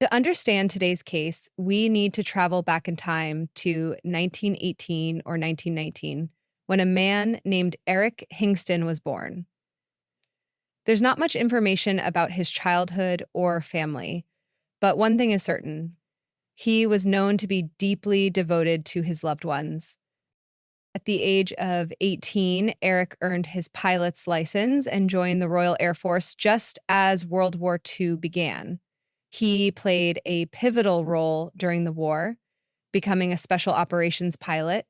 To understand today's case, we need to travel back in time to 1918 or 1919, when a man named Eric Hingston was born. There's not much information about his childhood or family, but one thing is certain. He was known to be deeply devoted to his loved ones. At the age of 18, Eric earned his pilot's license and joined the Royal Air Force just as World War II began. He played a pivotal role during the war, becoming a special operations pilot,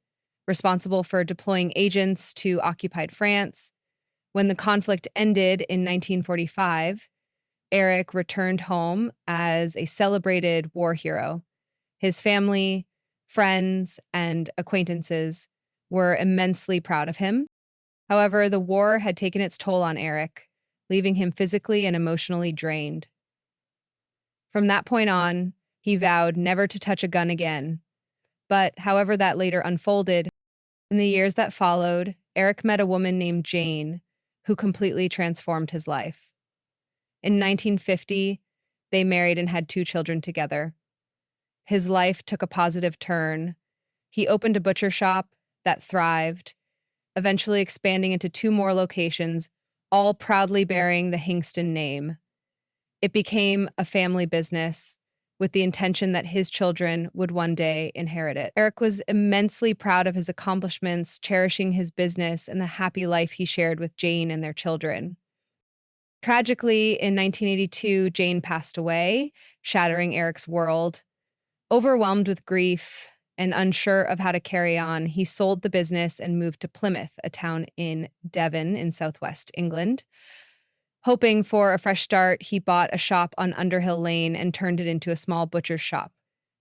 responsible for deploying agents to occupied France. When the conflict ended in 1945, Eric returned home as a celebrated war hero. His family, friends, and acquaintances were immensely proud of him. However, the war had taken its toll on Eric, leaving him physically and emotionally drained. From that point on, he vowed never to touch a gun again. But however that later unfolded, in the years that followed, Eric met a woman named Jane who completely transformed his life. In 1950, they married and had 2 children together. His life took a positive turn. He opened a butcher shop that thrived, eventually expanding into 2 more locations, all proudly bearing the Hingston name. It became a family business with the intention that his children would one day inherit it. Eric was immensely proud of his accomplishments, cherishing his business and the happy life he shared with Jane and their children. Tragically, in 1982, Jane passed away, shattering Eric's world. Overwhelmed with grief and unsure of how to carry on, he sold the business and moved to Plymouth, a town in Devon in southwest England. Hoping for a fresh start, he bought a shop on Underhill Lane and turned it into a small butcher's shop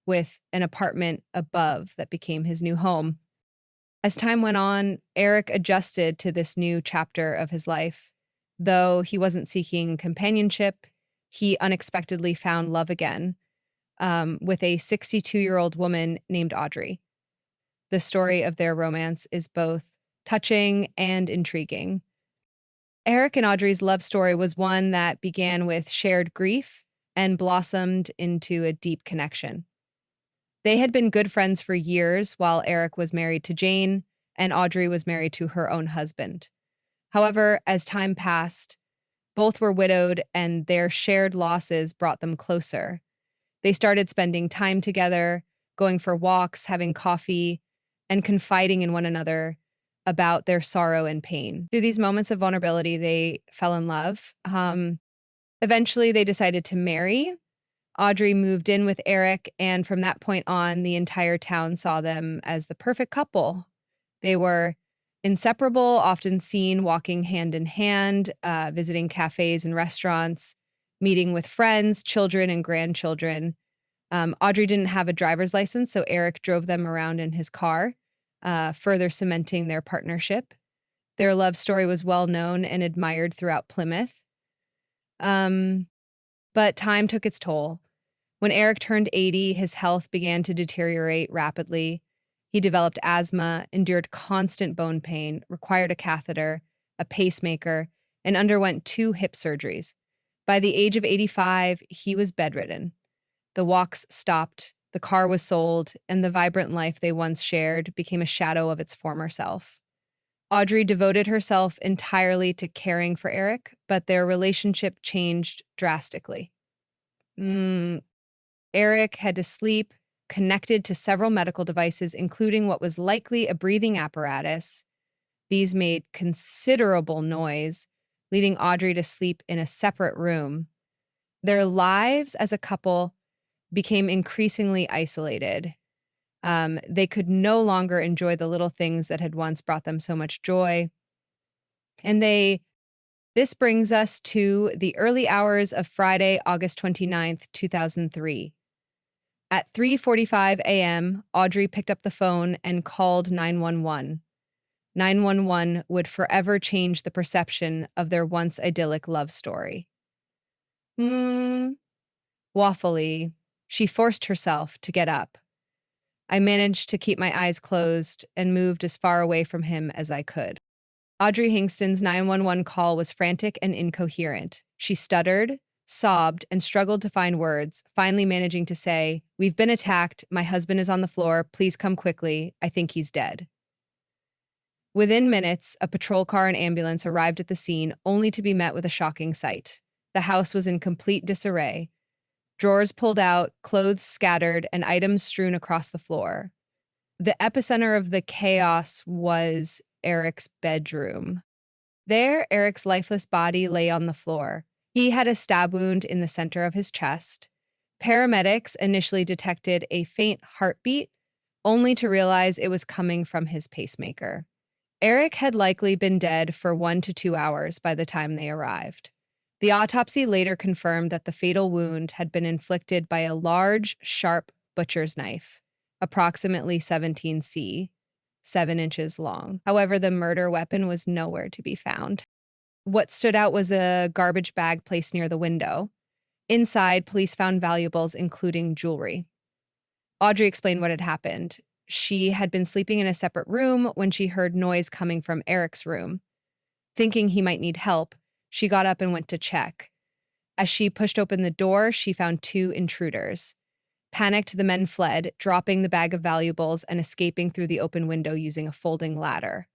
with an apartment above that became his new home. As time went on, Eric adjusted to this new chapter of his life. Though he wasn't seeking companionship, he unexpectedly found love again, with a 62-year-old woman named Audrey. The story of their romance is both touching and intriguing. Eric and Audrey's love story was one that began with shared grief and blossomed into a deep connection. They had been good friends for years while Eric was married to Jane and Audrey was married to her own husband. However, as time passed, both were widowed and their shared losses brought them closer. They started spending time together, going for walks, having coffee, and confiding in one another about their sorrow and pain. Through these moments of vulnerability, they fell in love. Eventually, they decided to marry. Audrey moved in with Eric, and from that point on, the entire town saw them as the perfect couple. They were inseparable, often seen walking hand in hand, visiting cafes and restaurants, meeting with friends, children, and grandchildren. Audrey didn't have a driver's license, so Eric drove them around in his car, further cementing their partnership. Their love story was well known and admired throughout Plymouth. But time took its toll. When Eric turned 80, his health began to deteriorate rapidly. He developed asthma, endured constant bone pain, required a catheter, a pacemaker, and underwent 2 hip surgeries. By the age of 85, he was bedridden. The walks stopped, the car was sold, and the vibrant life they once shared became a shadow of its former self. Audrey devoted herself entirely to caring for Eric, but their relationship changed drastically. Eric had to sleep connected to several medical devices, including what was likely a breathing apparatus. These made considerable noise, leading Audrey to sleep in a separate room. Their lives as a couple became increasingly isolated. They could no longer enjoy the little things that had once brought them so much joy. And this brings us to the early hours of Friday, August 29th, 2003. At 3:45 a.m., Audrey picked up the phone and called 911. 911 would forever change the perception of their once idyllic love story. Waffly, she forced herself to get up. I managed to keep my eyes closed and moved as far away from him as I could. Audrey Hingston's 911 call was frantic and incoherent. She stuttered, sobbed, and struggled to find words, finally managing to say, "We've been attacked. My husband is on the floor. Please come quickly. I think he's dead." Within minutes, a patrol car and ambulance arrived at the scene, only to be met with a shocking sight. The house was in complete disarray. Drawers pulled out, clothes scattered, and items strewn across the floor. The epicenter of the chaos was Eric's bedroom. There, Eric's lifeless body lay on the floor. He had a stab wound in the center of his chest. Paramedics initially detected a faint heartbeat, only to realize it was coming from his pacemaker. Eric had likely been dead for 1 to 2 hours by the time they arrived. The autopsy later confirmed that the fatal wound had been inflicted by a large, sharp butcher's knife, approximately 17 C, 7 inches long. However, the murder weapon was nowhere to be found. What stood out was a garbage bag placed near the window. Inside, police found valuables, including jewelry. Audrey explained what had happened. She had been sleeping in a separate room when she heard noise coming from Eric's room. Thinking he might need help, she got up and went to check. As she pushed open the door, she found 2 intruders. Panicked, the men fled, dropping the bag of valuables and escaping through the open window using a folding ladder.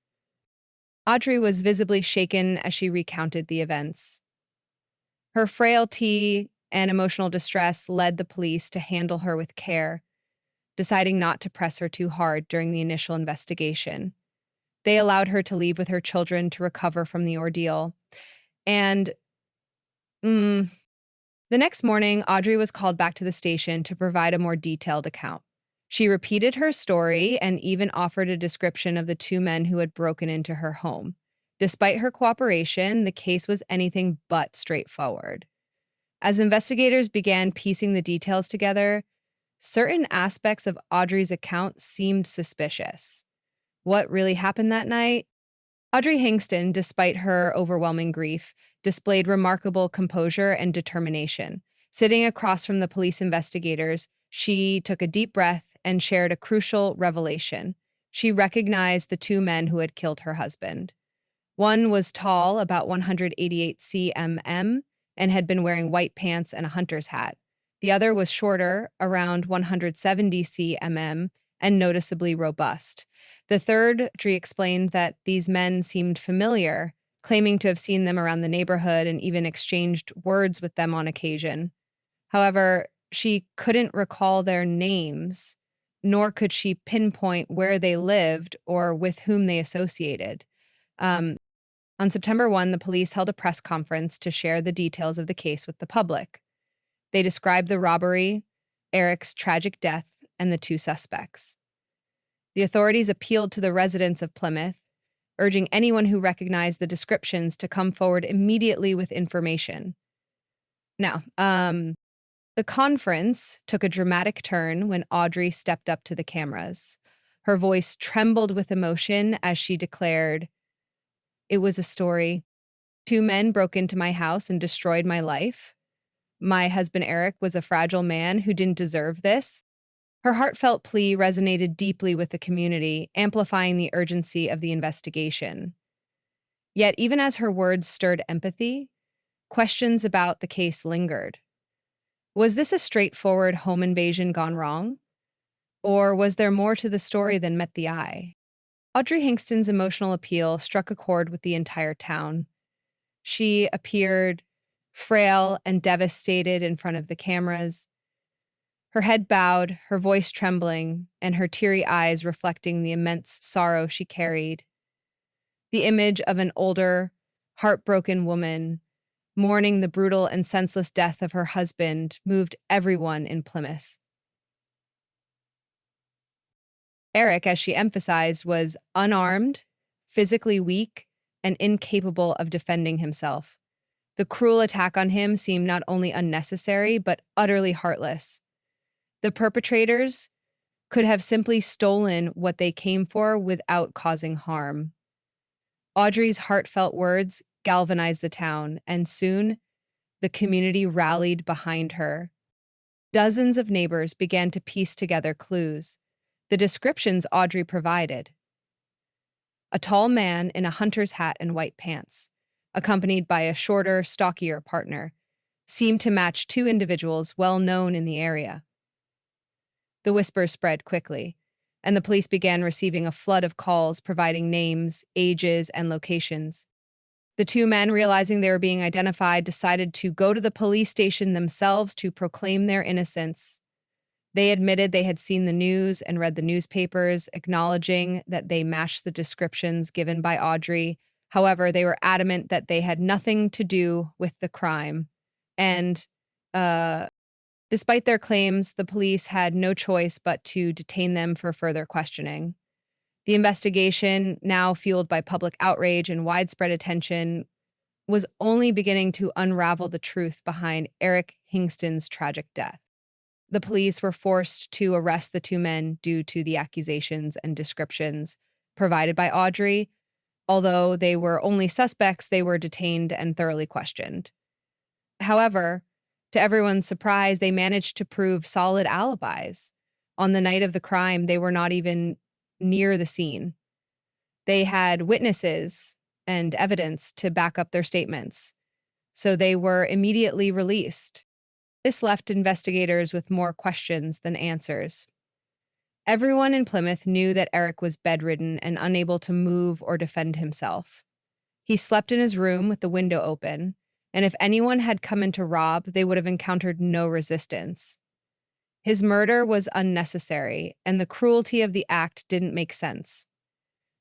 Audrey was visibly shaken as she recounted the events. Her frailty and emotional distress led the police to handle her with care, deciding not to press her too hard during the initial investigation. They allowed her to leave with her children to recover from the ordeal. And the next morning, Audrey was called back to the station to provide a more detailed account. She repeated her story and even offered a description of the 2 men who had broken into her home. Despite her cooperation, the case was anything but straightforward. As investigators began piecing the details together, certain aspects of Audrey's account seemed suspicious. What really happened that night? Audrey Hingston, despite her overwhelming grief, displayed remarkable composure and determination. Sitting across from the police investigators, she took a deep breath and shared a crucial revelation. She recognized the 2 men who had killed her husband. One was tall, about 188 cm, and had been wearing white pants and a hunter's hat. The other was shorter, around 170 cm, and noticeably robust. The third, Audrey explained that these men seemed familiar, claiming to have seen them around the neighborhood and even exchanged words with them on occasion. However, she couldn't recall their names, nor could she pinpoint where they lived or with whom they associated. On September 1, the police held a press conference to share the details of the case with the public. They described the robbery, Eric's tragic death, and the 2 suspects. The authorities appealed to the residents of Plymouth, urging anyone who recognized the descriptions to come forward immediately with information. Now, the conference took a dramatic turn when Audrey stepped up to the cameras. Her voice trembled with emotion as she declared, "It was a story. 2 men broke into my house and destroyed my life. My husband Eric was a fragile man who didn't deserve this." Her heartfelt plea resonated deeply with the community, amplifying the urgency of the investigation. Yet, even as her words stirred empathy, questions about the case lingered. Was this a straightforward home invasion gone wrong? Or was there more to the story than met the eye? Audrey Hingston's emotional appeal struck a chord with the entire town. She appeared frail and devastated in front of the cameras, her head bowed, her voice trembling, and her teary eyes reflecting the immense sorrow she carried. The image of an older, heartbroken woman mourning the brutal and senseless death of her husband moved everyone in Plymouth. Eric, as she emphasized, was unarmed, physically weak, and incapable of defending himself. The cruel attack on him seemed not only unnecessary, but utterly heartless. The perpetrators could have simply stolen what they came for without causing harm. Audrey's heartfelt words galvanized the town, and soon the community rallied behind her. Dozens of neighbors began to piece together clues, the descriptions Audrey provided. A tall man in a hunter's hat and white pants, accompanied by a shorter, stockier partner. seemed to match two individuals well known in the area. The whispers spread quickly, and the police began receiving a flood of calls providing names, ages, and locations. The two men, realizing they were being identified, decided to go to the police station themselves to proclaim their innocence. They admitted they had seen the news and read the newspapers, acknowledging that they matched the descriptions given by Audrey. However, they were adamant that they had nothing to do with the crime. And despite their claims, the police had no choice but to detain them for further questioning. The investigation, now fueled by public outrage and widespread attention, was only beginning to unravel the truth behind Eric Hingston's tragic death. The police were forced to arrest the two men due to the accusations and descriptions provided by Audrey. Although they were only suspects, they were detained and thoroughly questioned. However, to everyone's surprise, they managed to prove solid alibis. On the night of the crime, they were not even near the scene. They had witnesses and evidence to back up their statements, so they were immediately released. This left investigators with more questions than answers. Everyone in Plymouth knew that Eric was bedridden and unable to move or defend himself. He slept in his room with the window open, and if anyone had come in to rob, they would have encountered no resistance. His murder was unnecessary, and the cruelty of the act didn't make sense.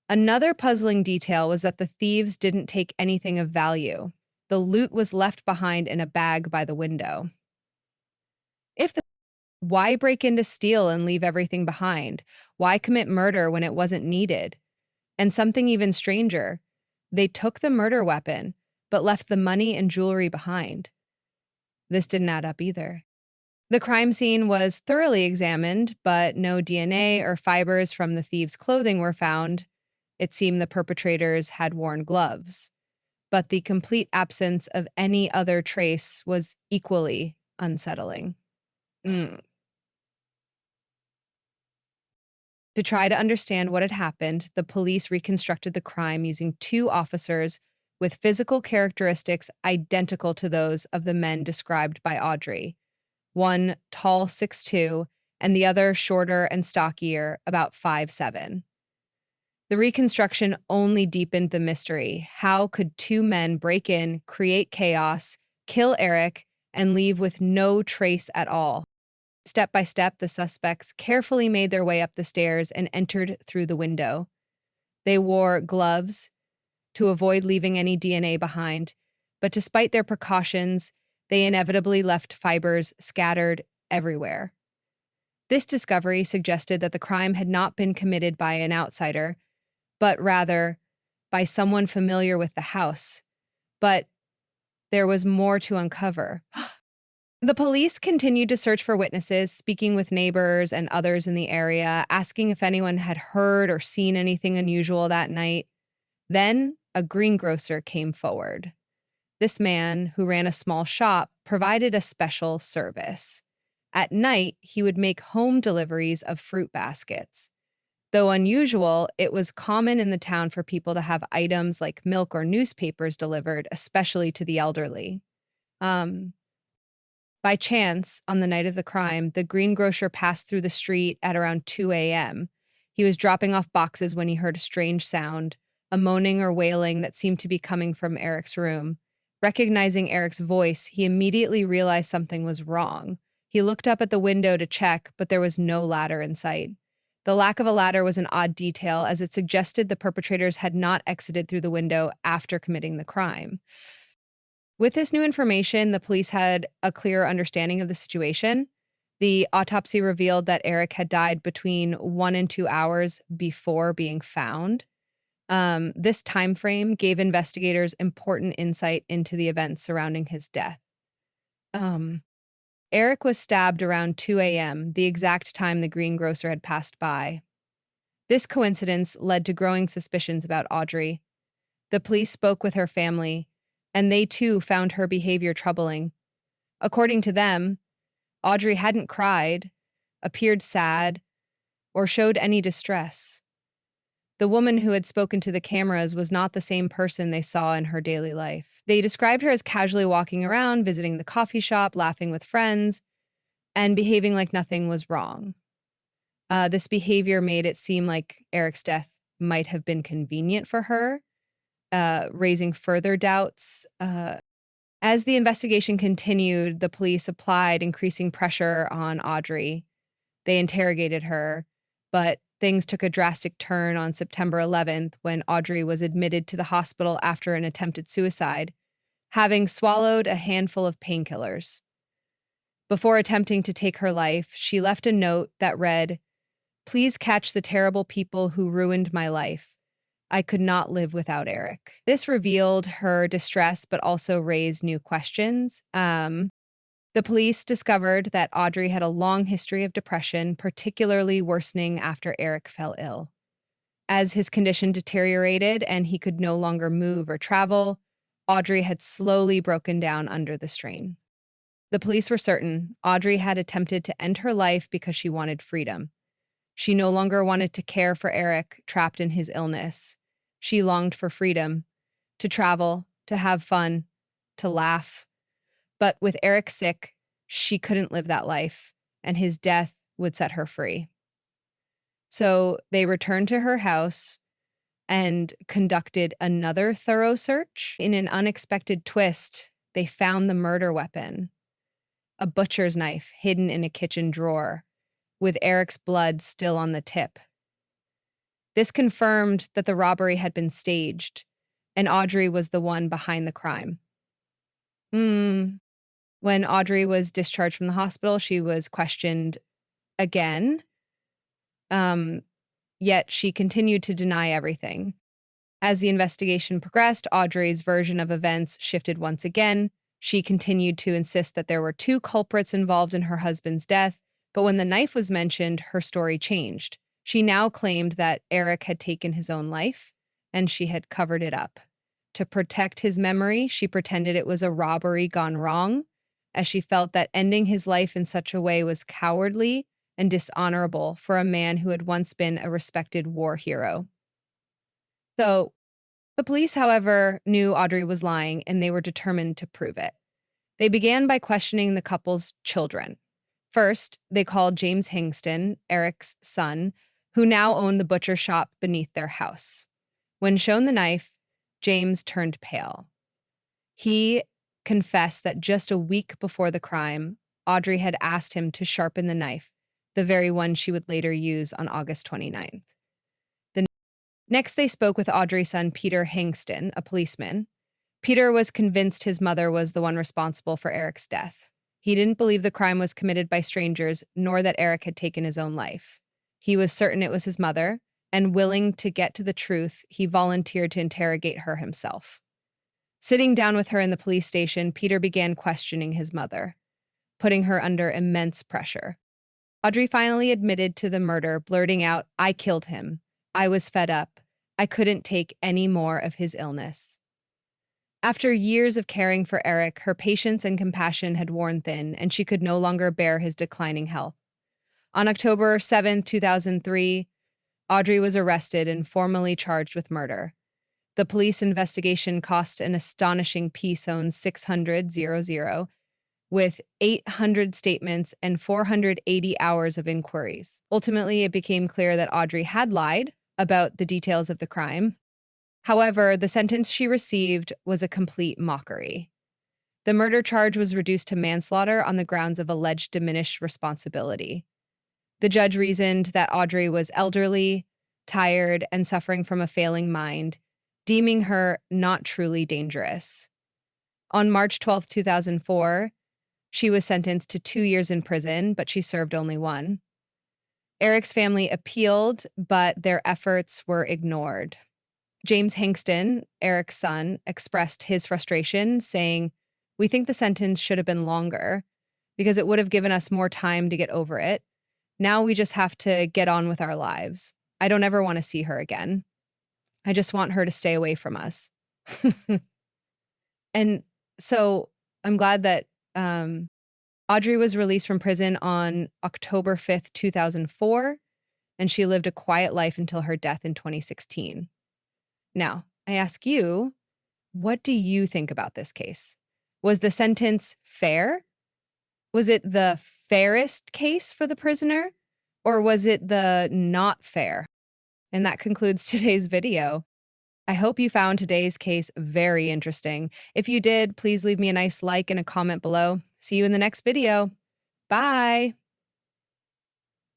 Another puzzling detail was that the thieves didn't take anything of value. The loot was left behind in a bag by the window. Why break in to steal and leave everything behind? Why commit murder when it wasn't needed? And something even stranger, they took the murder weapon, but left the money and jewelry behind. This didn't add up either. The crime scene was thoroughly examined, but no DNA or fibers from the thieves' clothing were found. It seemed the perpetrators had worn gloves, but the complete absence of any other trace was equally unsettling. To try to understand what had happened, the police reconstructed the crime using two officers with physical characteristics identical to those of the men described by Audrey. One tall 6'2", and the other shorter and stockier, about 5'7". The reconstruction only deepened the mystery. How could two men break in, create chaos, kill Eric, and leave with no trace at all? Step by step, the suspects carefully made their way up the stairs and entered through the window. They wore gloves to avoid leaving any DNA behind, but despite their precautions, they inevitably left fibers scattered everywhere. This discovery suggested that the crime had not been committed by an outsider, but rather by someone familiar with the house. But there was more to uncover. The police continued to search for witnesses, speaking with neighbors and others in the area, asking if anyone had heard or seen anything unusual that night. Then a greengrocer came forward. This man, who ran a small shop, provided a special service. At night, he would make home deliveries of fruit baskets. Though unusual, it was common in the town for people to have items like milk or newspapers delivered, especially to the elderly. By chance, on the night of the crime, the greengrocer passed through the street at around 2 a.m. He was dropping off boxes when he heard a strange sound, a moaning or wailing that seemed to be coming from Eric's room. Recognizing Eric's voice, he immediately realized something was wrong. He looked up at the window to check, but there was no ladder in sight. The lack of a ladder was an odd detail, as it suggested the perpetrators had not exited through the window after committing the crime. With this new information, the police had a clearer understanding of the situation. The autopsy revealed that Eric had died between 1 and 2 hours before being found. This time frame gave investigators important insight into the events surrounding his death. Eric was stabbed around 2 a.m., the exact time the greengrocer had passed by. This coincidence led to growing suspicions about Audrey. The police spoke with her family, and they too found her behavior troubling. According to them, Audrey hadn't cried, appeared sad, or showed any distress. The woman who had spoken to the cameras was not the same person they saw in her daily life. They described her as casually walking around, visiting the coffee shop, laughing with friends, and behaving like nothing was wrong. This behavior made it seem like Eric's death might have been convenient for her, raising further doubts. As the investigation continued, the police applied increasing pressure on Audrey. They interrogated her, but things took a drastic turn on September 11th when Audrey was admitted to the hospital after an attempted suicide, having swallowed a handful of painkillers. Before attempting to take her life, she left a note that read, "Please catch the terrible people who ruined my life. I could not live without Eric." This revealed her distress, but also raised new questions. The police discovered that Audrey had a long history of depression, particularly worsening after Eric fell ill. As his condition deteriorated and he could no longer move or travel, Audrey had slowly broken down under the strain. The police were certain Audrey had attempted to end her life because she wanted freedom. She no longer wanted to care for Eric, trapped in his illness. She longed for freedom, to travel, to have fun, to laugh. But with Eric sick, she couldn't live that life, and his death would set her free. So they returned to her house and conducted another thorough search. In an unexpected twist, they found the murder weapon, a butcher's knife hidden in a kitchen drawer, with Eric's blood still on the tip. This confirmed that the robbery had been staged, and Audrey was the one behind the crime. When Audrey was discharged from the hospital, she was questioned again, yet she continued to deny everything. As the investigation progressed, Audrey's version of events shifted once again. She continued to insist that there were two culprits involved in her husband's death, but when the knife was mentioned, her story changed. She now claimed that Eric had taken his own life, and she had covered it up. To protect his memory, she pretended it was a robbery gone wrong, as she felt that ending his life in such a way was cowardly and dishonorable for a man who had once been a respected war hero. So, the police, however, knew Audrey was lying, and they were determined to prove it. They began by questioning the couple's children. First, they called James Hingston, Eric's son, who now owned the butcher shop beneath their house. When shown the knife, James turned pale. He confessed that just a week before the crime, Audrey had asked him to sharpen the knife, the very one she would later use on August 29th. Next, they spoke with Audrey's son, Peter Hingston, a policeman. Peter was convinced his mother was the one responsible for Eric's death. He didn't believe the crime was committed by strangers, nor that Eric had taken his own life. He was certain it was his mother, and willing to get to the truth, he volunteered to interrogate her himself. Sitting down with her in the police station, Peter began questioning his mother, putting her under immense pressure. Audrey finally admitted to the murder, blurting out, "I killed him. I was fed up. I couldn't take any more of his illness." After years of caring for Eric, her patience and compassion had worn thin, and she could no longer bear his declining health. On October 7, 2003, Audrey was arrested and formally charged with murder. The police investigation cost an astonishing $600,000, with 800 statements and 480 hours of inquiries. Ultimately, it became clear that Audrey had lied about the details of the crime. However, the sentence she received was a complete mockery. The murder charge was reduced to manslaughter on the grounds of alleged diminished responsibility. The judge reasoned that Audrey was elderly, tired, and suffering from a failing mind, deeming her not truly dangerous. On March 12, 2004, she was sentenced to 2 years in prison, but she served only 1. Eric's family appealed, but their efforts were ignored. James Hingston, Eric's son, expressed his frustration, saying, "We think the sentence should have been longer because it would have given us more time to get over it. Now we just have to get on with our lives. I don't ever want to see her again. I just want her to stay away from us." And so I'm glad that Audrey was released from prison on October 5th, 2004. and she lived a quiet life until her death in 2016. Now, I ask you, what do you think about this case? Was the sentence fair? Was it the fairest case for the prisoner? Or was it the not fair? And that concludes today's video. I hope you found today's case very interesting. If you did, please leave me a nice like and a comment below. See you in the next video. Bye.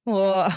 Whoa.